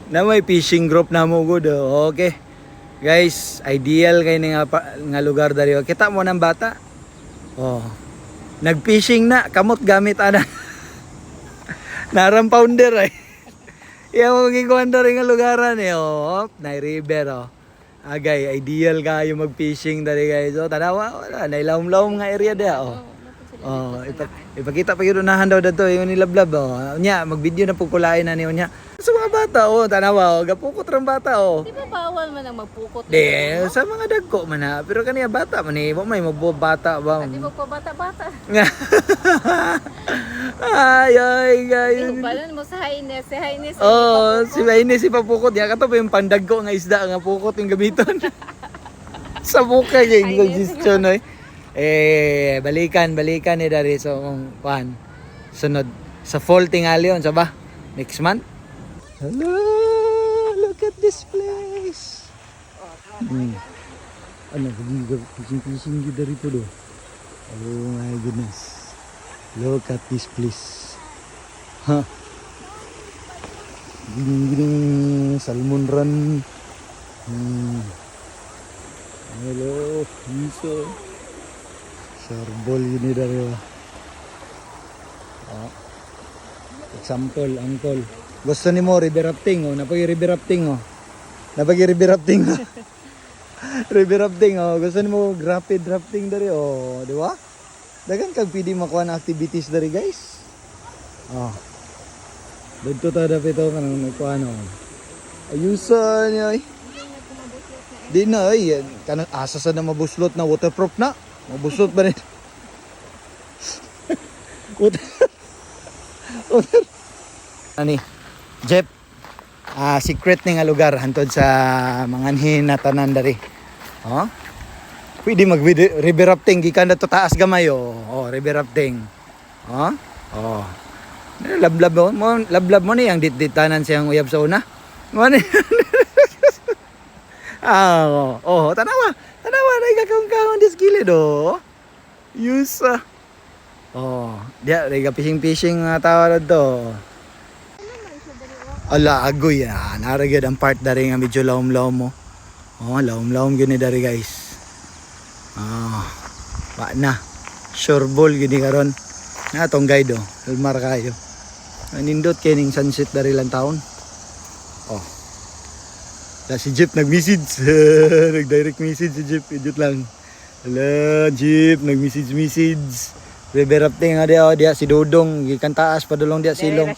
Na may fishing group na mo good. Okay. Guys, ideal kay nga lugar dari. Kita mo ng bata. Oh. Nag-fishing na, kamot gamit ana. Naram pounder ay. Yung giguan dari nga lugaran eh. Oh, na river oh. Agay, ideal kayo mag-fishing dari guys. So, tanawa, wala, nailawom-lawom nga area dia oh. Oh, ipakita pa yun unahan daw dito yung nilablab oh. Nya, mag-video na pugkulain na niyo nya. Sa mga bata oh, tanawa oh, gapukot rang bata oh. Di ba bawal man ang magpukot? Di, sa mga dagko man na. Pero kaniya bata man eh, may mabubata ba? Di ba pa bata-bata? ay guys. Yung balan mo sa Haines, si Haines. Oh, si Haines si papukot. Ya kato pa yung pandagko nga isda nga pukot yung gamiton. Sa buka yung suggestion oy. Balikan ni dari so kuan. Sunod sa fall tingali on sa ba? Next month. Hello, look at this place. Ano, fishing dari po do. Oh my goodness. Look at this place. Ha. Gini salmon run. Hello, bisa. Sarbol ini dari lah. Oh. Example, angkol. Gusto ni mo river rafting oh, napagi river rafting oh. Napagi river rafting. River rafting oh, gusto ni mo rapid rafting dari oh, di ba? Dagan kag pwede makuha na activities dari guys. Oh. Dito ta dapat ito kanang nakuha no. Ayusan ay. Di na ay kanang asa sa na mabuslot na waterproof na. Mabuslot ba rin? Ani, Jeff, secret ni nga lugar hantod sa mga tanan dari. Oh? Pwede mag river rafting gikan na to taas gamay oh. Oh, river rafting. Oh? Oh. Lablab mo ni ang ditditanan siyang uyab sa una. Mo ni. Oh, tanawa na ikakaon dis gilid oh. Yusa. Oh, dia rega fishing tawa do. Ala agoy yan. Naragad ang part dari nga medyo lawom-lawom mo. Oh, lawom-lawom gini dari guys. Ba na. Sure ball gini karon. Na tong guide oh. Hilmar kayo. Nindot kining sunset dari lang taon. Oh. Si Jeep nag-message. Nag-direct message si Jeep. Idot lang. Hello, Jeep. Nag-message. River rafting nga dia si Dodong. Gikan taas padulong dia silong.